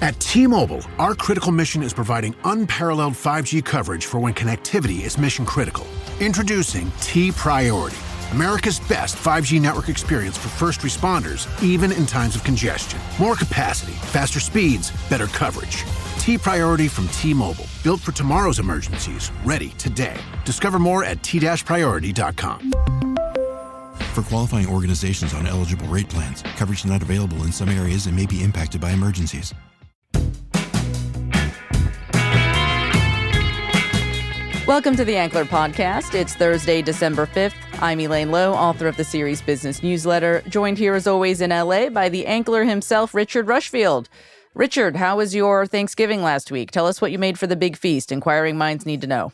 At T-Mobile, our critical mission is providing unparalleled 5G coverage for when connectivity is mission critical. Introducing T-Priority, America's best 5G network experience for first responders, even in times of congestion. More capacity, faster speeds, better coverage. T-Priority from T-Mobile, built for tomorrow's emergencies, ready today. Discover more at t-priority.com. For qualifying organizations on eligible rate plans, coverage not available in some areas and may be impacted by emergencies. Welcome to the Ankler Podcast. It's Thursday, December 5th. I'm Elaine Lowe, author of the series Business Newsletter, joined here as always in LA by the Ankler himself, Richard Rushfield. Richard, how was your Thanksgiving last week? Tell us what you made for the big feast. Inquiring minds need to know.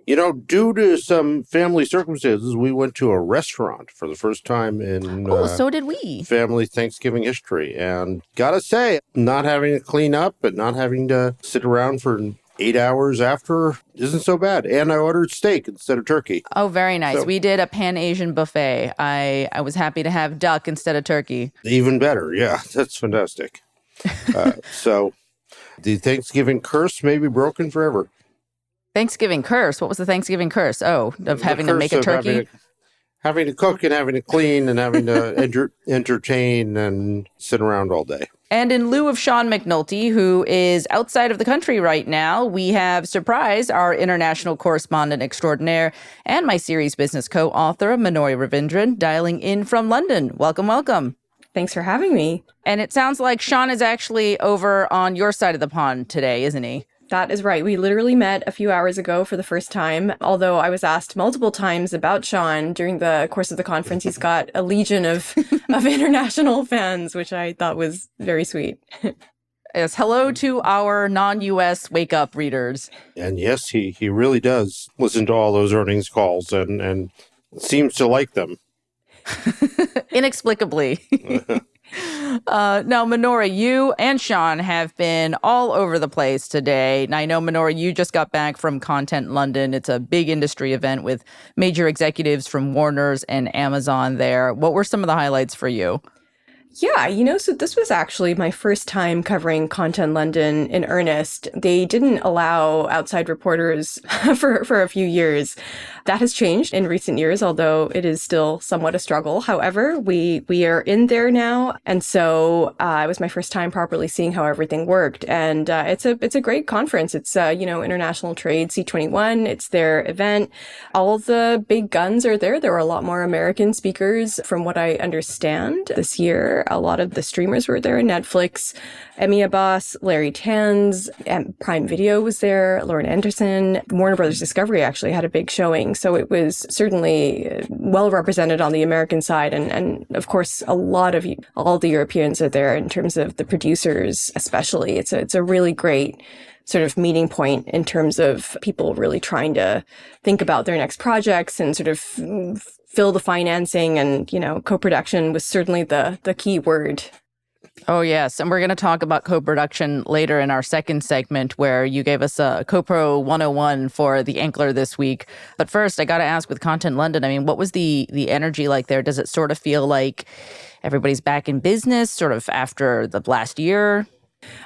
You know, due to some family circumstances, we went to a restaurant for the first time in so did we. Family Thanksgiving history. And gotta say, not having to clean up and not having to sit around for 8 hours after isn't so bad. And I ordered steak instead of turkey. Oh, very nice. So, we did a Pan-Asian buffet. I was happy to have duck instead of turkey. Even better. Yeah, that's fantastic. So the Thanksgiving curse may be broken forever. Thanksgiving curse? What was the Thanksgiving curse? Oh, of having to make a turkey? Having to cook and having to clean and having to entertain and sit around all day. And in lieu of Sean McNulty, who is outside of the country right now, we have Surprise, our international correspondent extraordinaire, and my series business co-author, Minoy Ravindran, dialing in from London. Welcome, welcome. Thanks for having me. And it sounds like Sean is actually over on your side of the pond today, isn't he? That is right. We literally met a few hours ago for the first time, although I was asked multiple times about Sean during the course of the conference. He's got a legion of international fans, which I thought was very sweet. Yes, hello to our non-U.S. wake-up readers. And yes, he really does listen to all those earnings calls and seems to like them. Inexplicably. Now, Minoy, you and Sean have been all over the place today. And I know, Minoy, you just got back from Content London. It's a big industry event with major executives from Warner's and Amazon there. What were some of the highlights for you? Yeah, so this was actually my first time covering Content London in earnest. They didn't allow outside reporters for a few years. That has changed in recent years, although it is still somewhat a struggle. However, we are in there now. And so it was my first time properly seeing how everything worked. And it's a great conference. It's, International Trade C21. It's their event. All the big guns are there. There were a lot more American speakers from what I understand this year. A lot of the streamers were there. Netflix, Emmy Abbas, Larry Tanz, and Prime Video was there. Lauren Anderson, Warner Brothers Discovery actually had a big showing. So it was certainly well represented on the American side. And of course, all the Europeans are there in terms of the producers, especially. It's a really great sort of meeting point in terms of people really trying to think about their next projects and sort of fill the financing, and, co-production was certainly the key word. Oh, yes. And we're going to talk about co-production later in our second segment, where you gave us a CoPro 101 for the Ankler this week. But first, I got to ask, with Content London, I mean, what was the energy like there? Does it sort of feel like everybody's back in business sort of after the last year?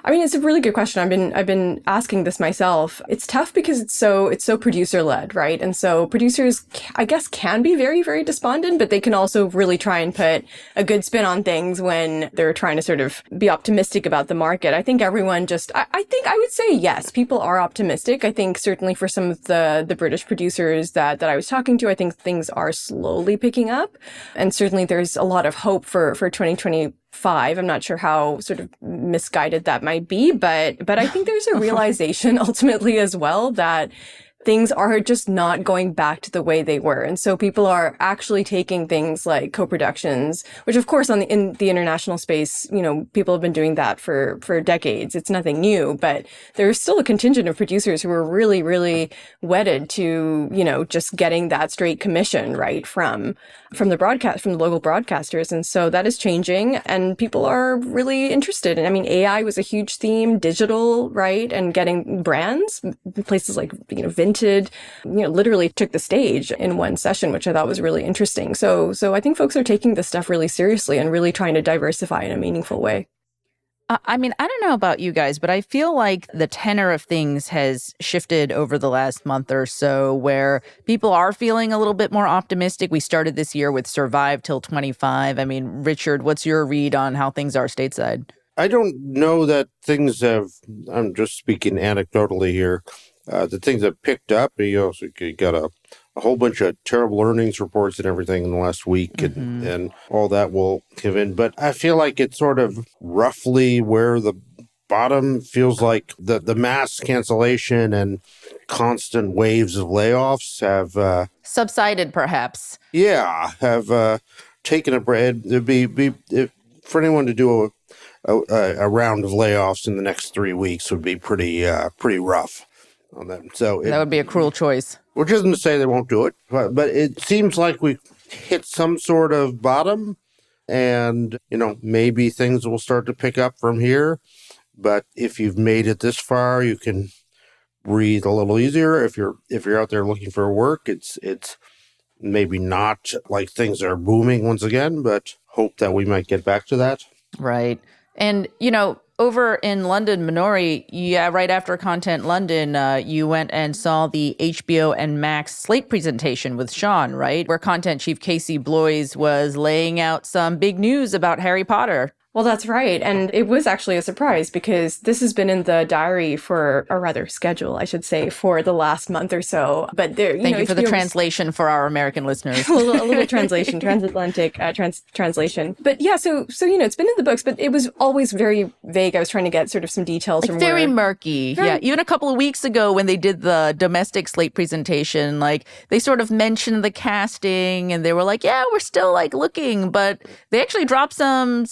I mean, it's a really good question. I've been asking this myself. It's tough because it's so producer led, right? And so producers, I guess, can be very, very despondent, but they can also really try and put a good spin on things when they're trying to sort of be optimistic about the market. I think everyone I think I would say yes, people are optimistic. I think certainly for some of the British producers that I was talking to, I think things are slowly picking up. And certainly there's a lot of hope for 2025. I'm not sure how sort of misguided that might be, but I think there's a realization ultimately as well that things are just not going back to the way they were. And so people are actually taking things like co-productions, which of course in the international space, people have been doing that for decades. It's nothing new, but there's still a contingent of producers who are really, really wedded to, just getting that straight commission, right, from the local broadcasters. And so that is changing, and people are really interested. And I mean, AI was a huge theme, digital, right? And getting brands, places like, Vinted, literally took the stage in one session, which I thought was really interesting. So I think folks are taking this stuff really seriously and really trying to diversify in a meaningful way. I mean, I don't know about you guys, but I feel like the tenor of things has shifted over the last month or so where people are feeling a little bit more optimistic. We started this year with Survive Till 25. I mean, Richard, what's your read on how things are stateside? I don't know that things have, I'm just speaking anecdotally here, that things have picked up. You got a whole bunch of terrible earnings reports and everything in the last week, and all that will give in. But I feel like it's sort of roughly where the bottom feels like the mass cancellation and constant waves of layoffs have Subsided, perhaps. have taken a break. It'd be for anyone to do a round of layoffs in the next 3 weeks would be pretty rough on them. So That would be a cruel choice. which isn't to say they won't do it, but it seems like we hit some sort of bottom, and maybe things will start to pick up from here. But if you've made it this far, you can breathe a little easier. If you're out there looking for work, it's maybe not like things are booming once again, but hope that we might get back to that. Right. And, over in London, Minori, right after Content London, you went and saw the HBO and Max Slate presentation with Sean, right? Where content chief Casey Bloys was laying out some big news about Harry Potter. Well, that's right. And it was actually a surprise because this has been in the diary or rather schedule, I should say, for the last month or so. But Thank you for the translation for our American listeners. a little translation, transatlantic translation. But yeah, so it's been in the books, but it was always very vague. I was trying to get sort of some details from very murky. Yeah, even a couple of weeks ago when they did the domestic Slate presentation, they sort of mentioned the casting and they were like, yeah, we're still looking, but they actually dropped some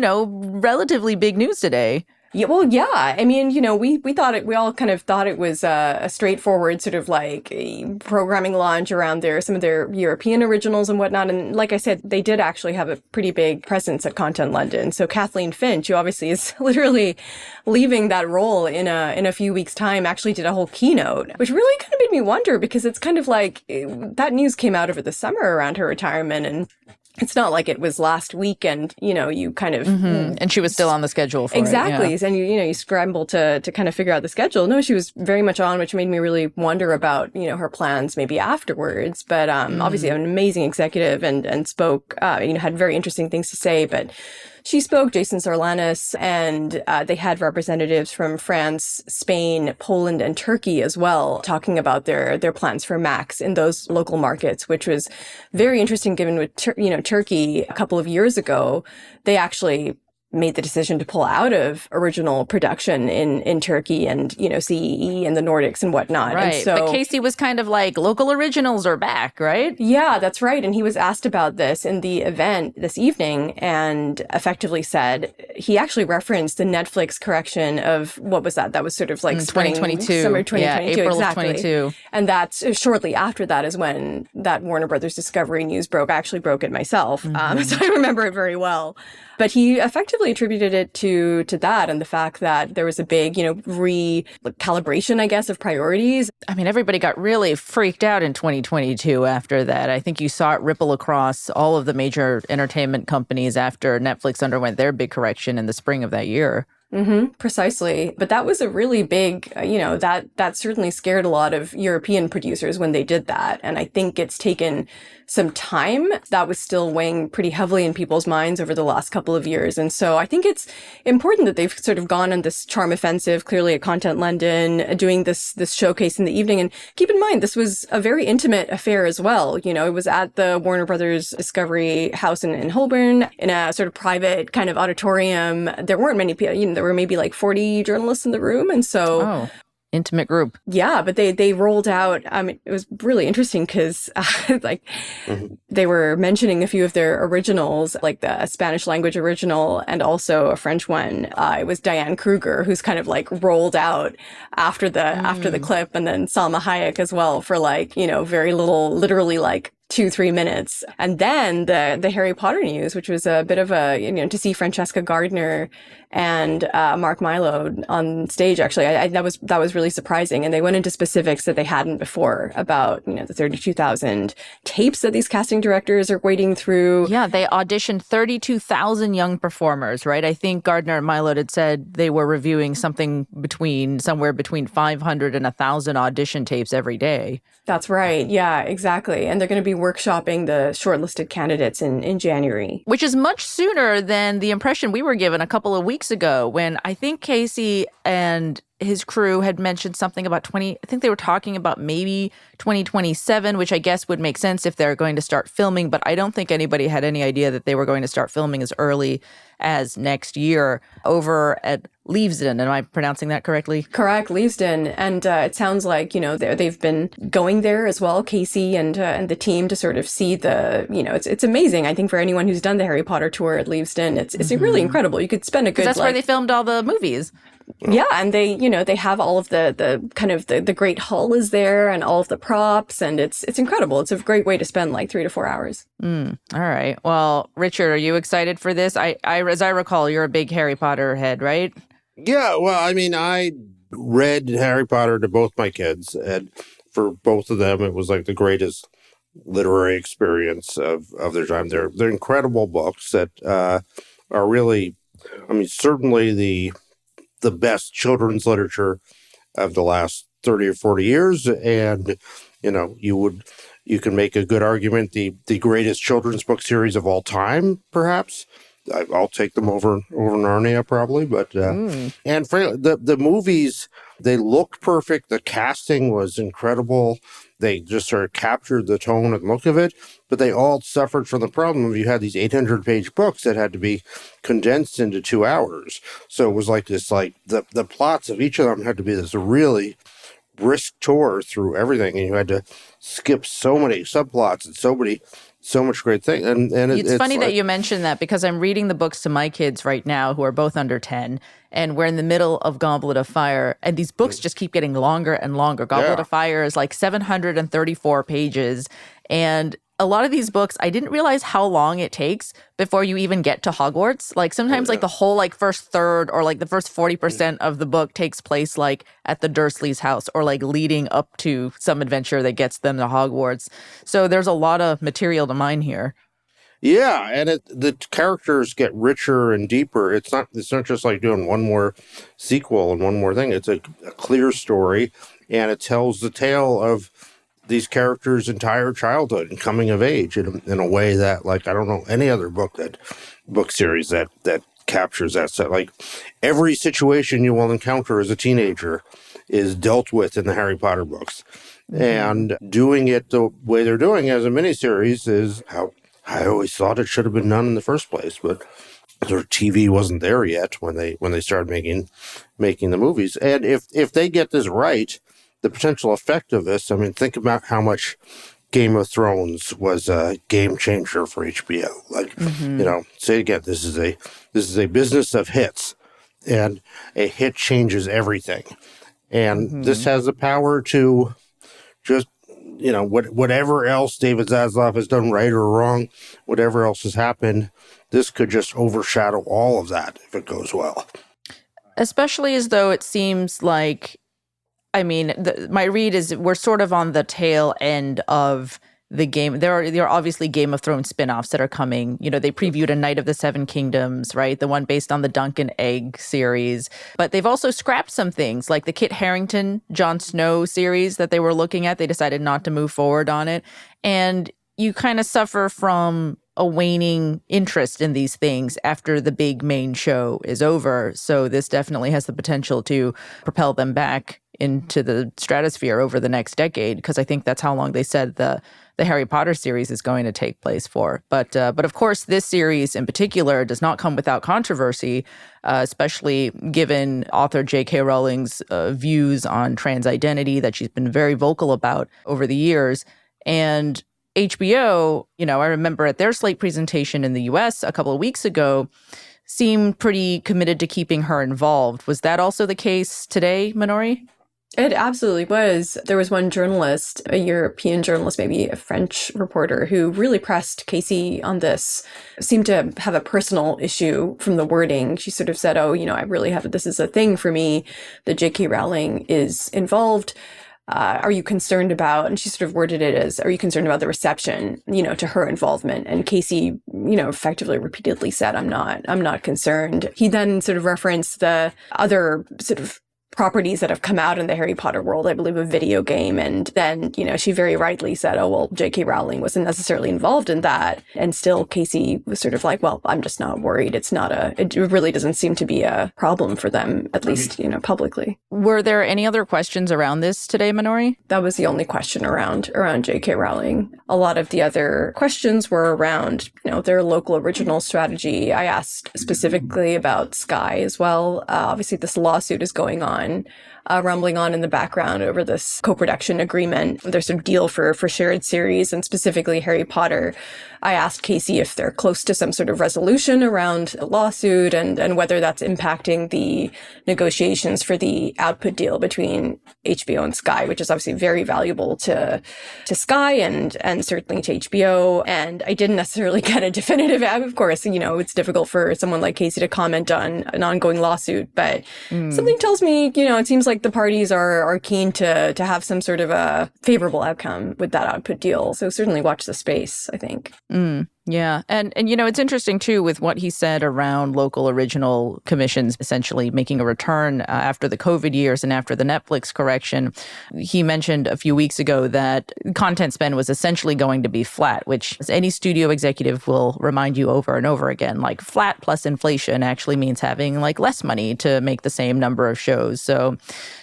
relatively big news today. Yeah, well, yeah. I mean, we all kind of thought it was a straightforward sort of a programming launch around some of their European originals and whatnot. And like I said, they did actually have a pretty big presence at Content London. So Kathleen Finch, who obviously is literally leaving that role in a few weeks' time, actually did a whole keynote, which really kind of made me wonder because it's kind of that news came out over the summer around her retirement, and it's not like it was last week and, you kind of... And she was still on the schedule for exactly. it. Yeah. And, you scramble to kind of figure out the schedule. No, she was very much on, which made me really wonder about, her plans maybe afterwards. But obviously an amazing executive and spoke, had very interesting things to say. But she spoke, Jason Sorlanis, and they had representatives from France, Spain, Poland, and Turkey as well, talking about their plans for Max in those local markets, which was very interesting given with, Turkey a couple of years ago, they actually made the decision to pull out of original production in Turkey and, CEE and the Nordics and whatnot. Right. And so, but Casey was kind of local originals are back, right? Yeah, that's right. And he was asked about this in the event this evening and effectively said, he actually referenced the Netflix correction of, what was that? That was sort of 2022. Summer 2022. Yeah, April exactly. of 22. And that's shortly after that is when that Warner Brothers Discovery news broke. I actually broke it myself. So I remember it very well. But he effectively attributed it to that and the fact that there was a big, recalibration, I guess, of priorities. I mean, everybody got really freaked out in 2022 after that. I think you saw it ripple across all of the major entertainment companies after Netflix underwent their big correction in the spring of that year. Precisely. But that was a really big, that certainly scared a lot of European producers when they did that. And I think it's taken some time. That was still weighing pretty heavily in people's minds over the last couple of years. And so I think it's important that they've sort of gone on this charm offensive, clearly at Content London, doing this showcase in the evening. And keep in mind, this was a very intimate affair as well. It was at the Warner Brothers Discovery House in Holborn in a sort of private kind of auditorium. There weren't many people, there were maybe 40 journalists in the room. And so intimate group. Yeah, but they rolled out, it was really interesting because they were mentioning a few of their originals, like the Spanish language original and also a French one. It was Diane Kruger, who's kind of rolled out after the clip, and then Salma Hayek as well for very little, literally 2-3 minutes. And then the Harry Potter news, which was a bit of a, to see Francesca Gardner and Mark Milo on stage, actually, that was really surprising. And they went into specifics that they hadn't before about, the 32,000 tapes that these casting directors are wading through. Yeah, they auditioned 32,000 young performers, right? I think Gardner and Milo had said they were reviewing somewhere between 500 and 1,000 audition tapes every day. That's right. Yeah, exactly. And they're going to be workshopping the shortlisted candidates in January. Which is much sooner than the impression we were given a couple of weeks ago when I think Casey and his crew had mentioned something about I think they were talking about maybe 2027, which I guess would make sense if they're going to start filming. But I don't think anybody had any idea that they were going to start filming as early as next year over at Leavesden. Am I pronouncing that correctly? Correct, Leavesden. And it sounds like, they've been going there as well, Casey and the team, to sort of see it's amazing. I think for anyone who's done the Harry Potter tour at Leavesden, it's really incredible. You could spend a good... That's where they filmed all the movies. Yeah, and they have all of the kind of the great hull is there and all of the props, and it's incredible. It's a great way to spend like 3 to 4 hours. All right. Well, Richard, are you excited for this? As I recall, you're a big Harry Potter head, right? Yeah, well, I mean, I read Harry Potter to both my kids, and for both of them, it was like the greatest literary experience of their time. They're incredible books that are really, I mean, certainly the best children's literature of the last 30 or 40 years. And, you can make a good argument, the greatest children's book series of all time, perhaps. I'll take them over Narnia probably, but, and frankly, the movies, they looked perfect. The casting was incredible. They just sort of captured the tone and look of it, but they all suffered from the problem of you had these 800-page books that had to be condensed into 2 hours. So it was like this, the plots of each of them had to be this really brisk tour through everything, and you had to skip so many subplots and so much great thing. And it's funny that you mentioned that because I'm reading the books to my kids right now who are both under 10, and we're in the middle of Goblet of Fire, and these books just keep getting longer and longer. Goblet of Fire is like 734 pages, and a lot of these books, I didn't realize how long it takes before you even get to Hogwarts. Like sometimes like the whole like first third or like the first 40% of the book takes place like at the Dursleys' house or like leading up to some adventure that gets them to Hogwarts. So there's a lot of material to mine here. Yeah, and the characters get richer and deeper. It's not just like doing one more sequel and one more thing. It's a clear story, and it tells the tale of these characters' entire childhood and coming of age in a way that, like, I don't know any other book series that captures that. So, like, every situation you will encounter as a teenager is dealt with in the Harry Potter books. Mm-hmm. And doing it the way they're doing as a miniseries is how I always thought it should have been done in the first place. But sort of TV wasn't there yet when they started making the movies. And if they get this right, the potential effect of this, I mean, think about how much Game of Thrones was a game changer for HBO. Like, say it again, this is a business of hits, and a hit changes everything. And this has the power to just, whatever else David Zaslav has done right or wrong, whatever else has happened, this could just overshadow all of that if it goes well. Especially as though it seems like, I mean, my read is we're sort of on the tail end of the game. There are obviously Game of Thrones spinoffs that are coming. They previewed A Knight of the Seven Kingdoms, right? The one based on the Dunk and Egg series. But they've also scrapped some things, like the Kit Harington, Jon Snow series that they were looking at. They decided not to move forward on it. And you kind of suffer from a waning interest in these things after the big main show is over. So this definitely has the potential to propel them back into the stratosphere over the next decade, because I think that's how long they said the Harry Potter series is going to take place for. But of course, this series in particular does not come without controversy, especially given author J.K. Rowling's views on trans identity that she's been very vocal about over the years. And HBO, I remember at their Slate presentation in the U.S. a couple of weeks ago, seemed pretty committed to keeping her involved. Was that also the case today, Minori? It absolutely was. There was one journalist, a European journalist, maybe a French reporter, who really pressed Casey on this, seemed to have a personal issue from the wording. She sort of said, oh, I really have, this is a thing for me, that J.K. Rowling is involved. Are you concerned about, and she sort of worded it as, are you concerned about the reception, to her involvement? And Casey, effectively repeatedly said, I'm not concerned. He then sort of referenced the other sort of properties that have come out in the Harry Potter world, I believe a video game. And then, she very rightly said, oh, well, J.K. Rowling wasn't necessarily involved in that. And still Casey was sort of like, well, I'm just not worried. It really doesn't seem to be a problem for them, at least, publicly. Were there any other questions around this today, Minori? That was the only question around J.K. Rowling. A lot of the other questions were around, their local original strategy. I asked specifically about Sky as well. Obviously, this lawsuit is going on. Rumbling on in the background over this co-production agreement, their sort of deal for shared series, and specifically Harry Potter. I asked Casey if they're close to some sort of resolution around a lawsuit and whether that's impacting the negotiations for the output deal between HBO and Sky, which is obviously very valuable to Sky and certainly to HBO. And I didn't necessarily get a definitive, of course, it's difficult for someone like Casey to comment on an ongoing lawsuit, but something tells me, it seems like the parties are keen to have some sort of a favorable outcome with that output deal. So certainly watch the space, I think. Yeah. And it's interesting, too, with what he said around local original commissions essentially making a return after the COVID years and after the Netflix correction. He mentioned a few weeks ago that content spend was essentially going to be flat, which any studio executive will remind you over and over again, like flat plus inflation actually means having like less money to make the same number of shows. So,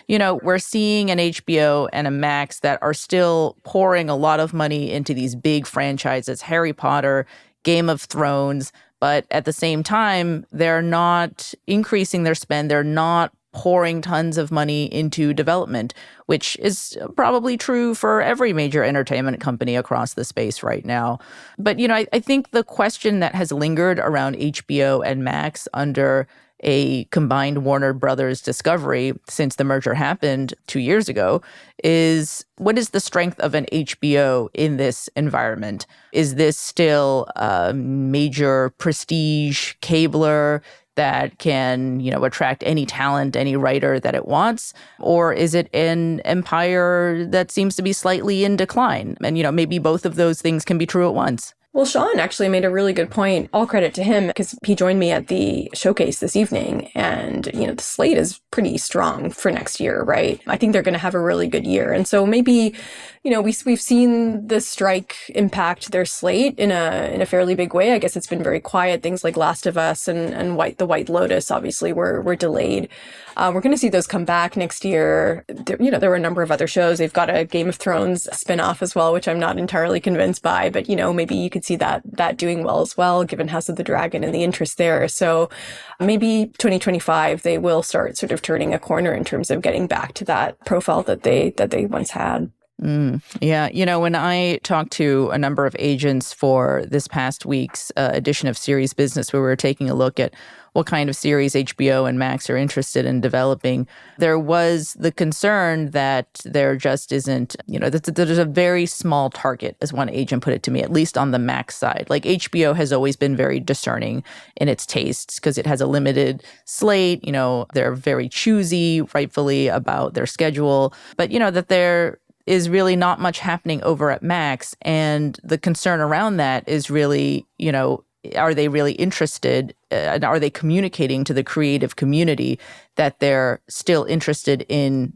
we're seeing an HBO and a Max that are still pouring a lot of money into these big franchises, Harry Potter, Game of Thrones, but at the same time, they're not increasing their spend. They're not pouring tons of money into development, which is probably true for every major entertainment company across the space right now. But, I think the question that has lingered around HBO and Max under a combined Warner Brothers Discovery since the merger happened 2 years ago is, what is the strength of an HBO in this environment? Is this still a major prestige cabler that can, attract any talent, any writer that it wants? Or is it an empire that seems to be slightly in decline? And, maybe both of those things can be true at once. Well, Sean actually made a really good point. All credit to him, because he joined me at the showcase this evening. And, the slate is pretty strong for next year, right? I think they're going to have a really good year. And so maybe, we've seen the strike impact their slate in a fairly big way. I guess it's been very quiet. Things like Last of Us and the White Lotus obviously were delayed. We're going to see those come back next year. There were a number of other shows. They've got a Game of Thrones spinoff as well, which I'm not entirely convinced by, but, maybe you could see that doing well as well, given House of the Dragon and the interest there. So maybe 2025, they will start sort of turning a corner in terms of getting back to that profile that they once had. Yeah. When I talked to a number of agents for this past week's edition of Series Business, where we were taking a look at what kind of series HBO and Max are interested in developing, there was the concern that there just isn't, there's a very small target, as one agent put it to me, at least on the Max side. Like HBO has always been very discerning in its tastes because it has a limited slate. They're very choosy, rightfully, about their schedule, but that there is really not much happening over at Max. And the concern around that is really, are they really interested and are they communicating to the creative community that they're still interested in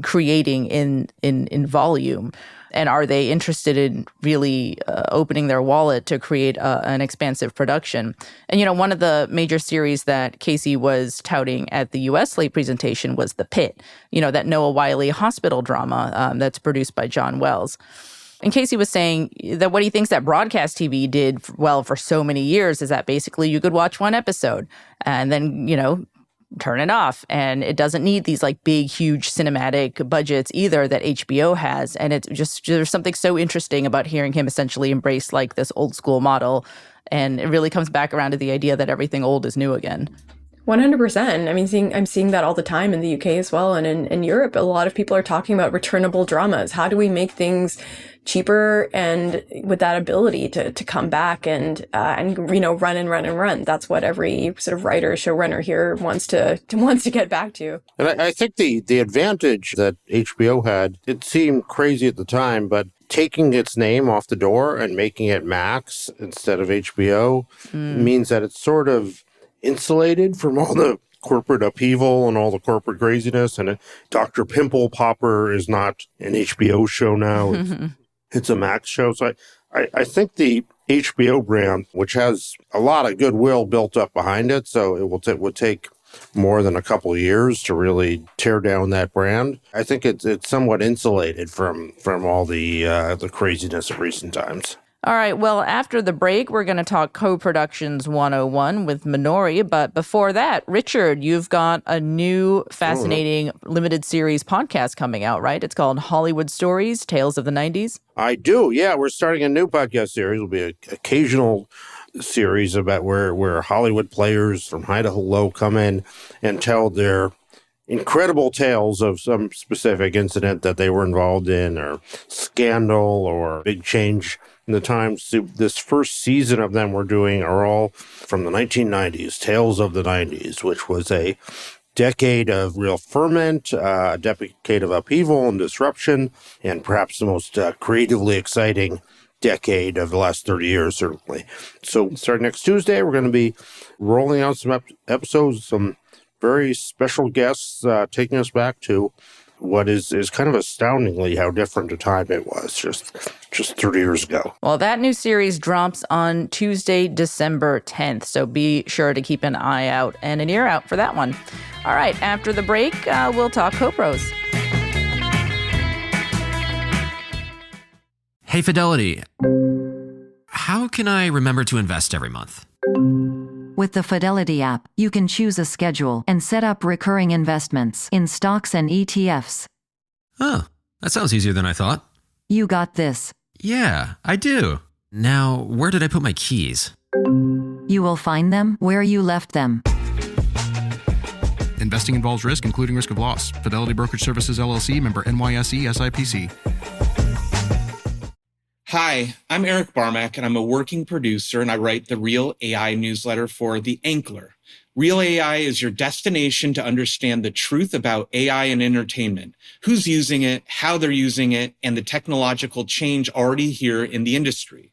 creating in volume? And are they interested in really opening their wallet to create an expansive production? And, one of the major series that Casey was touting at the U.S. slate presentation was The Pit, that Noah Wyle hospital drama that's produced by John Wells. And Casey was saying that what he thinks that broadcast TV did well for so many years is that basically you could watch one episode and then, turn it off. And it doesn't need these like big, huge cinematic budgets either that HBO has. And it's just, there's something so interesting about hearing him essentially embrace like this old school model. And it really comes back around to the idea that everything old is new again. 100%. I mean, I'm seeing that all the time in the UK as well. And in Europe, a lot of people are talking about returnable dramas. How do we make things cheaper and with that ability to come back and run and run and run? That's what every sort of writer, showrunner here wants to get back to. And I think the advantage that HBO had, it seemed crazy at the time, but taking its name off the door and making it Max instead of HBO means that it's sort of insulated from all the corporate upheaval and all the corporate craziness. And Dr. Pimple Popper is not an HBO show now. It's a Max show. So I think the HBO brand, which has a lot of goodwill built up behind it, so it would take more than a couple of years to really tear down that brand. I think it's somewhat insulated from all the craziness of recent times. All right, well, after the break, we're going to talk co-productions 101 with Minori. But before that, Richard, you've got a new fascinating limited series podcast coming out, right? It's called Hollywood Stories, Tales of the 90s. I do, yeah. We're starting a new podcast series. It'll be an occasional series about where Hollywood players from high to low come in and tell their incredible tales of some specific incident that they were involved in, or scandal, or big change in the times. This first season of them we're doing are all from the 1990s, Tales of the 90s, which was a decade of real ferment, a decade of upheaval and disruption, and perhaps the most creatively exciting decade of the last 30 years, certainly. So starting next Tuesday, we're going to be rolling out some episodes, some very special guests taking us back to what is kind of astoundingly how different a time it was just 30 years ago. Well, that new series drops on Tuesday, December 10th, so be sure to keep an eye out and an ear out for that one. All right, after the break, we'll talk co-pros. Hey, Fidelity. How can I remember to invest every month? With the Fidelity app, you can choose a schedule and set up recurring investments in stocks and ETFs. Oh, that sounds easier than I thought. You got this. Yeah, I do. Now, where did I put my keys? You will find them where you left them. Investing involves risk, including risk of loss. Fidelity Brokerage Services, LLC, member NYSE, SIPC. Hi, I'm Eric Barmack, and I'm a working producer, and I write the Real AI newsletter for The Ankler. Real AI is your destination to understand the truth about AI and entertainment, who's using it, how they're using it, and the technological change already here in the industry.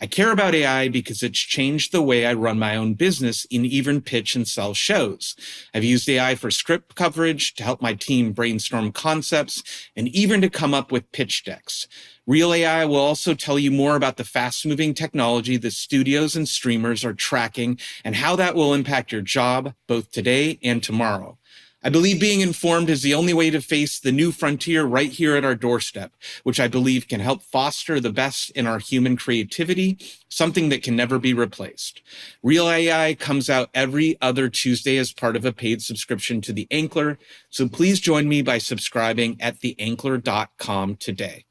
I care about AI because it's changed the way I run my own business and even pitch and sell shows. I've used AI for script coverage, to help my team brainstorm concepts, and even to come up with pitch decks. Real AI will also tell you more about the fast-moving technology the studios and streamers are tracking and how that will impact your job both today and tomorrow. I believe being informed is the only way to face the new frontier right here at our doorstep, which I believe can help foster the best in our human creativity, something that can never be replaced. Real AI comes out every other Tuesday as part of a paid subscription to The Ankler, so please join me by subscribing at theankler.com today.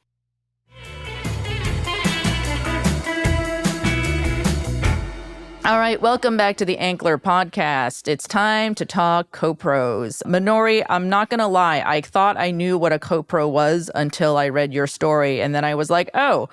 All right, welcome back to the Ankler podcast. It's time to talk co-pros. Minori, I'm not going to lie. I thought I knew what a co-pro was until I read your story. And then I was like, oh,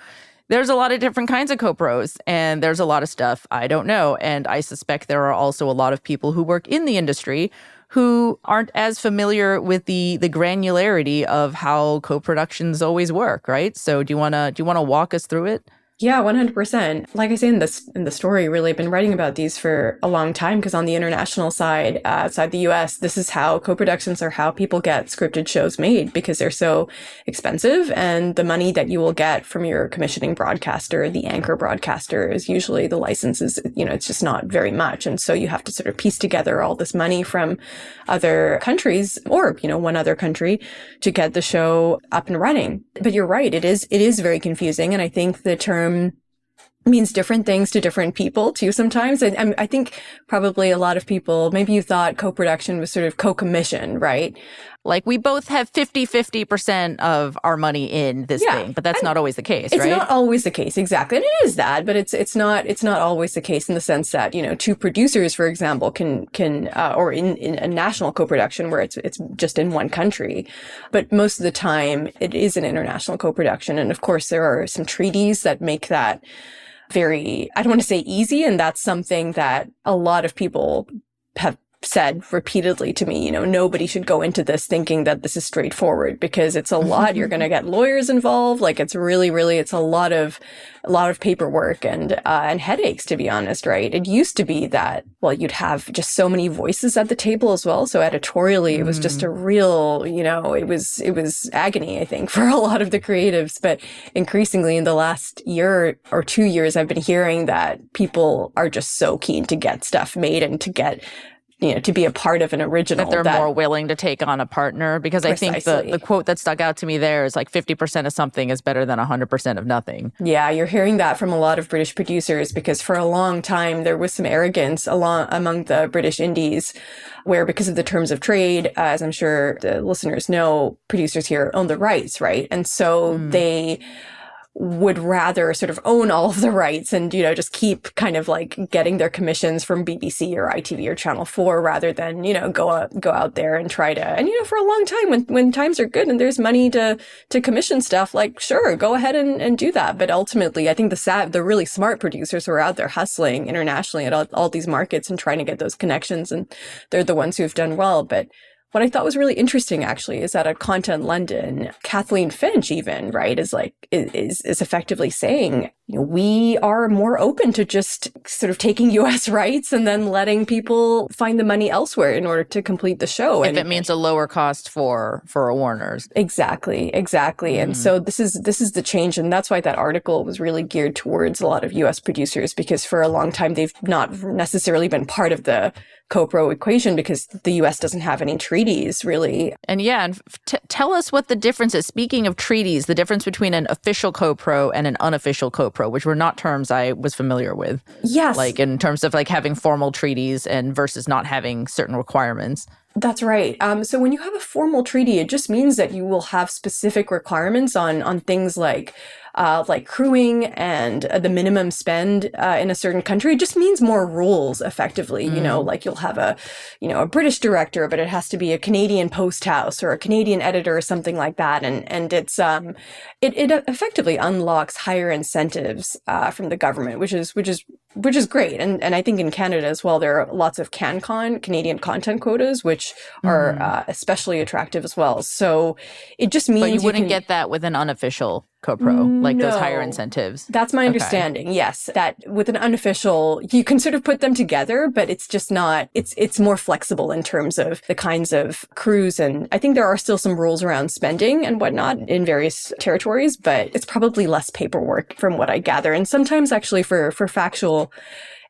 there's a lot of different kinds of co-pros and there's a lot of stuff I don't know. And I suspect there are also a lot of people who work in the industry who aren't as familiar with the granularity of how co-productions always work, right? So do you want to walk us through it? Yeah, 100%. Like I say in the story, really, I've been writing about these for a long time because on the international side, outside the US, this is how co-productions are how people get scripted shows made because they're so expensive. And the money that you will get from your commissioning broadcaster, the anchor broadcaster, is usually the licenses, it's just not very much. And so you have to sort of piece together all this money from other countries or, one other country to get the show up and running. But you're right, it is very confusing. And I think the term means different things to different people too sometimes. And I think probably a lot of people, maybe you thought co-production was sort of co-commission, right? Like we both have 50% of our money in this thing, but that's not always the case, right? It's not always the case, exactly. And it is that, but it's not always the case in the sense that, two producers, for example, can or in a national co-production where it's just in one country. But most of the time it is an international co-production. And of course there are some treaties that make that very, I don't want to say easy. And that's something that a lot of people have said repeatedly to me, nobody should go into this thinking that this is straightforward because it's a lot. You're going to get lawyers involved. Like it's really, it's a lot of paperwork and headaches, to be honest, right? It used to be that, well, you'd have just so many voices at the table as well. So editorially, it was just a real, it was agony, I think, for a lot of the creatives. But increasingly in the last year or 2 years, I've been hearing that people are just so keen to get stuff made and to get to be a part of an original. That they're more willing to take on a partner, because Precisely. I think the quote that stuck out to me there is like 50% of something is better than 100% of nothing. Yeah, you're hearing that from a lot of British producers because for a long time there was some arrogance among the British indies where because of the terms of trade, as I'm sure the listeners know, producers here own the rights, right? And so they would rather sort of own all of the rights and, just keep kind of like getting their commissions from BBC or ITV or Channel 4 rather than, go out there and try to, and, for a long time when times are good and there's money to commission stuff, like, sure, go ahead and do that. But ultimately, I think the really smart producers who are out there hustling internationally at all these markets and trying to get those connections, and they're the ones who have done well. But what I thought was really interesting, actually, is that at Content London, Kathleen Finch even, right, is effectively saying, we are more open to just sort of taking U.S. rights and then letting people find the money elsewhere in order to complete the show. If it means a lower cost for a Warner's. Exactly. And so this is the change. And that's why that article was really geared towards a lot of U.S. producers, because for a long time, they've not necessarily been part of the co-pro equation because the U.S. doesn't have any treaties, really. And tell us what the difference is. Speaking of treaties, the difference between an official co-pro and an unofficial co-pro, which were not terms I was familiar with. Yes. Like in terms of like having formal treaties and versus not having certain requirements. That's right. So when you have a formal treaty, it just means that you will have specific requirements on things like crewing and the minimum spend in a certain country. It just means more rules, effectively. Like you'll have a British director, but it has to be a Canadian post house or a Canadian editor or something like that. And it's it effectively unlocks higher incentives from the government, which is great. And I think in Canada as well, there are lots of CanCon, Canadian content quotas, which are especially attractive as well. So it just means But you wouldn't get that with an unofficial co-pro, like those higher incentives. That's my understanding, yes. That with an unofficial, you can sort of put them together, but it's just not, it's more flexible in terms of the kinds of crews. And I think there are still some rules around spending and whatnot in various territories, but it's probably less paperwork from what I gather. And sometimes actually for factual,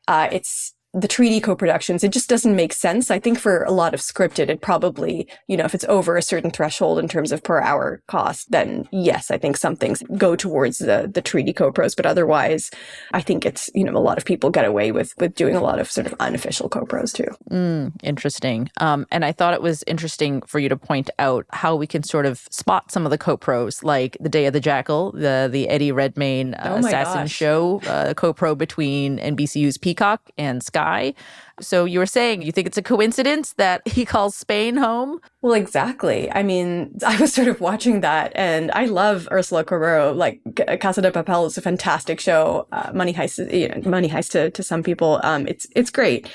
it's the treaty co-productions, it just doesn't make sense. I think for a lot of scripted, it probably, if it's over a certain threshold in terms of per hour cost, then yes, I think some things go towards the treaty co-pros. But otherwise, I think it's, a lot of people get away with doing a lot of sort of unofficial co-pros too. Interesting. And I thought it was interesting for you to point out how we can sort of spot some of the co-pros, like The Day of the Jackal, the Eddie Redmayne assassin show, co-pro between NBCU's Peacock and Sky. So you were saying you think it's a coincidence that he calls Spain home? Well, exactly. I mean, I was sort of watching that, and I love Ursula Corberó. Like, Casa de Papel is a fantastic show. Money Heist to some people. It's great.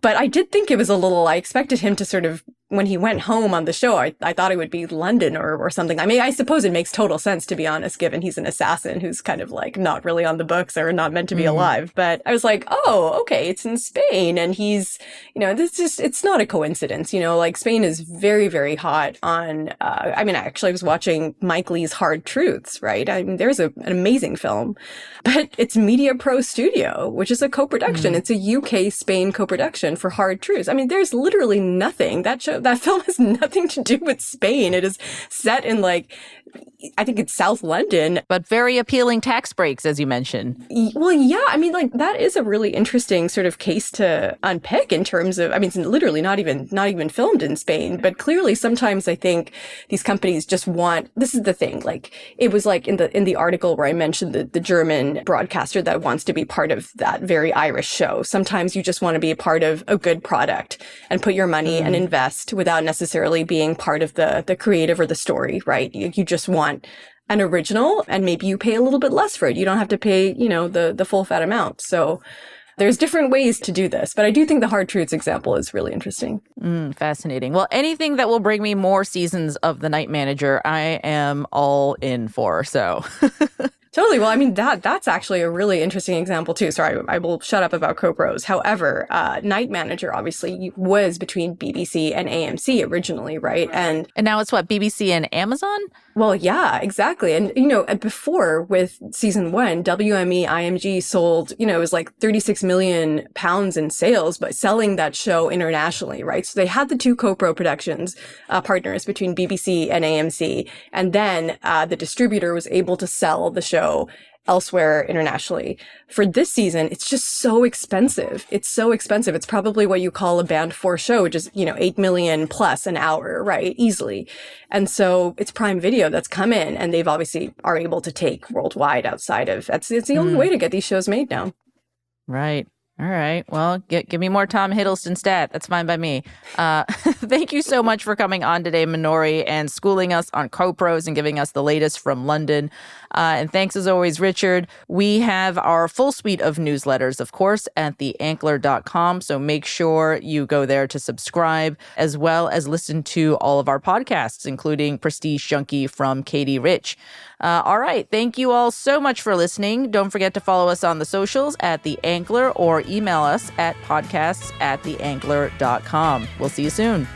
But I did think it was I expected him to sort of, when he went home on the show, I thought it would be London or something. I mean, I suppose it makes total sense, to be honest, given he's an assassin who's kind of like not really on the books or not meant to be alive. But I was like, oh, okay, it's in Spain. And he's, it's not a coincidence. Like Spain is very, very hot on, actually I was watching Mike Leigh's Hard Truths, right? I mean, there's an amazing film, but it's Media Pro Studio, which is a co-production. It's a UK-Spain co-production for Hard Truths. I mean, there's literally nothing. That film has nothing to do with Spain. It is set in like I think it's South London. But very appealing tax breaks, as you mentioned. Well, yeah, I mean, like, that is a really interesting sort of case to unpick in terms of, I mean, it's literally not even filmed in Spain, but clearly sometimes I think these companies just want, this is the thing, like, it was like in the article where I mentioned the German broadcaster that wants to be part of that very Irish show. Sometimes you just want to be a part of a good product and put your money and invest without necessarily being part of the creative or the story, right? You just want an original, and maybe you pay a little bit less for it. You don't have to pay, the full fat amount. So there's different ways to do this, but I do think the Hard Truths example is really interesting. Fascinating. Well, anything that will bring me more seasons of The Night Manager, I am all in for. So Totally. Well, I mean, that's actually a really interesting example too. Sorry, I will shut up about co-pros. However, Night Manager obviously was between BBC and AMC originally, right? And now it's what, BBC and Amazon? Well, yeah, exactly. And, before with season 1, WME IMG sold, it was like 36 million pounds in sales, but selling that show internationally, right? So they had the two co-pro productions partners between BBC and AMC. And then the distributor was able to sell the show elsewhere internationally. For this season, it's just so expensive. It's so expensive. It's probably what you call a Band 4 show, which is, 8 million plus an hour, right? Easily. And so it's Prime Video that's come in, and they've obviously are able to take worldwide outside of, it's the only way to get these shows made now. Right. All right. Well, give me more Tom Hiddleston stat. That's fine by me. Thank you so much for coming on today, Minori, and schooling us on co-pros and giving us the latest from London. And thanks as always, Richard. We have our full suite of newsletters, of course, at theankler.com. So make sure you go there to subscribe, as well as listen to all of our podcasts, including Prestige Junkie from Katie Rich. All right. Thank you all so much for listening. Don't forget to follow us on the socials at The Ankler or email us at podcasts@theankler.com. We'll see you soon.